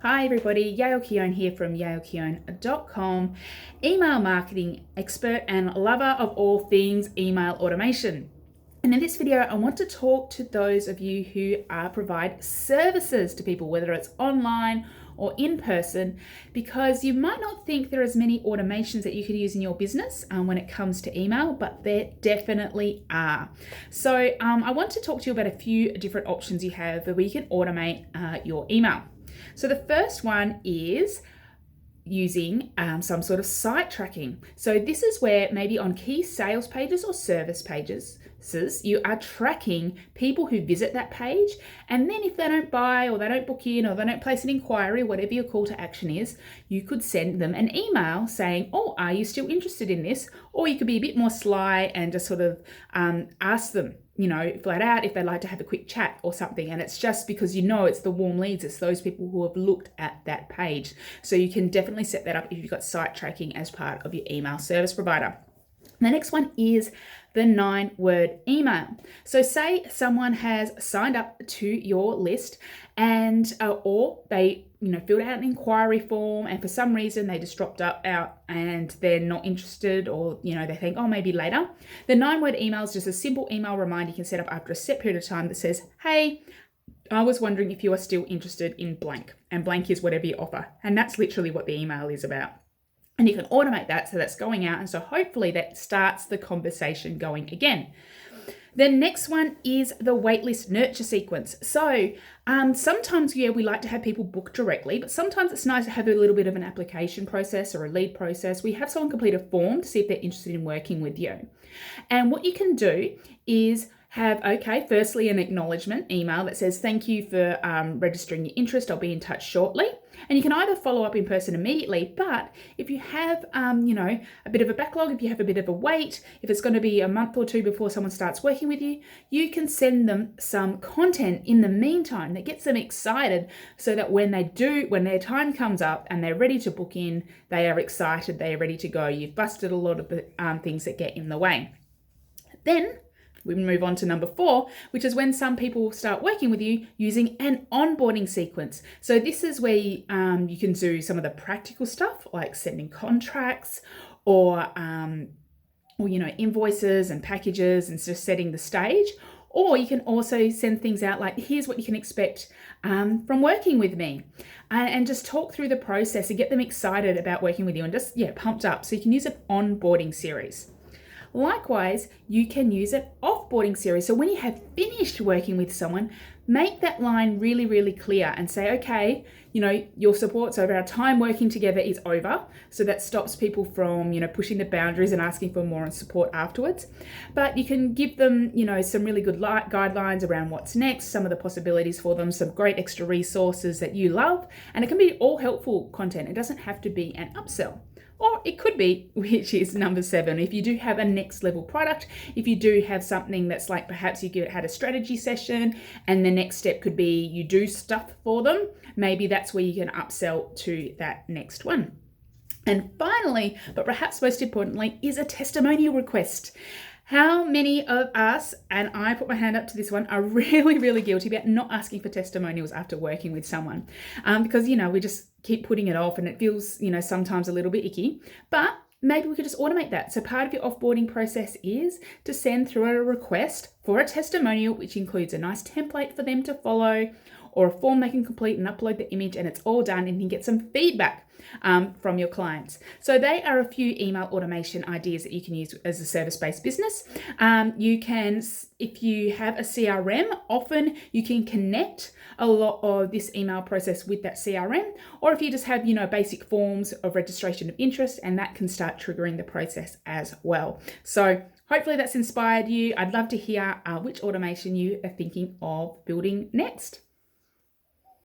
Hi everybody, Yael Keon here from yaelkeon.com, email marketing expert and lover of all things email automation. And in this video, I want to talk to those of you who provide services to people, whether it's online or in person, because you might not think there are as many automations that you could use in your business when it comes to email, but there definitely are. So I want to talk to you about a few different options you have where you can automate your email. So the first one is using some sort of site tracking. So this is where maybe on key sales pages or service pages, you are tracking people who visit that page. And then if they don't buy or they don't book in or they don't place an inquiry, whatever your call to action is, you could send them an email saying, oh, are you still interested in this? Or you could be a bit more sly and just sort of ask them, flat out if they'd like to have a quick chat or something. And it's just because it's the warm leads, it's those people who have looked at that page. So you can definitely set that up if you've got site tracking as part of your email service provider. The next one is the 9-word email. So say someone has signed up to your list and or they filled out an inquiry form and for some reason they just dropped out and they're not interested, or they think, oh, maybe later. The 9-word email is just a simple email reminder you can set up after a set period of time that says, hey, I was wondering if you are still interested in blank, and blank is whatever you offer. And that's literally what the email is about. And you can automate that so that's going out, and so hopefully that starts the conversation going again. The next one is the waitlist nurture sequence. So sometimes, we like to have people book directly, but sometimes it's nice to have a little bit of an application process or a lead process. We have someone complete a form to see if they're interested in working with you. And what you can do is have, firstly an acknowledgement email that says, thank you for registering your interest. I'll be in touch shortly. And you can either follow up in person immediately, but if you have, a bit of a backlog, if you have a bit of a wait, if it's going to be a month or two before someone starts working with you, you can send them some content in the meantime that gets them excited so that when their time comes up and they're ready to book in, they are excited, they are ready to go. You've busted a lot of the things that get in the way. Then we move on to number 4, which is when some people start working with you using an onboarding sequence. So this is where you can do some of the practical stuff like sending contracts or invoices and packages and just setting the stage. Or you can also send things out like, here's what you can expect from working with me, and just talk through the process and get them excited about working with you and just, pumped up. So you can use an onboarding series. Likewise, you can use an offboarding series. So when you have finished working with someone, make that line really, really clear and say, okay, your support, so our time working together is over. So that stops people from, pushing the boundaries and asking for more support afterwards. But you can give them, some really good guidelines around what's next, some of the possibilities for them, some great extra resources that you love. And it can be all helpful content. It doesn't have to be an upsell. Or it could be, which is number 7, if you do have a next level product, if you do have something that's like perhaps you had a strategy session and the next step could be you do stuff for them, maybe that's where you can upsell to that next one. And finally, but perhaps most importantly, is a testimonial request. How many of us, and I put my hand up to this one, are really, really guilty about not asking for testimonials after working with someone? Because, we just keep putting it off and it feels, sometimes a little bit icky. But maybe we could just automate that. So part of your offboarding process is to send through a request for a testimonial, which includes a nice template for them to follow or a form they can complete and upload the image, and it's all done, and you can get some feedback from your clients. So they are a few email automation ideas that you can use as a service-based business. You can, if you have a CRM, often you can connect a lot of this email process with that CRM, or if you just have, basic forms of registration of interest, and that can start triggering the process as well. So hopefully that's inspired you. I'd love to hear which automation you are thinking of building next.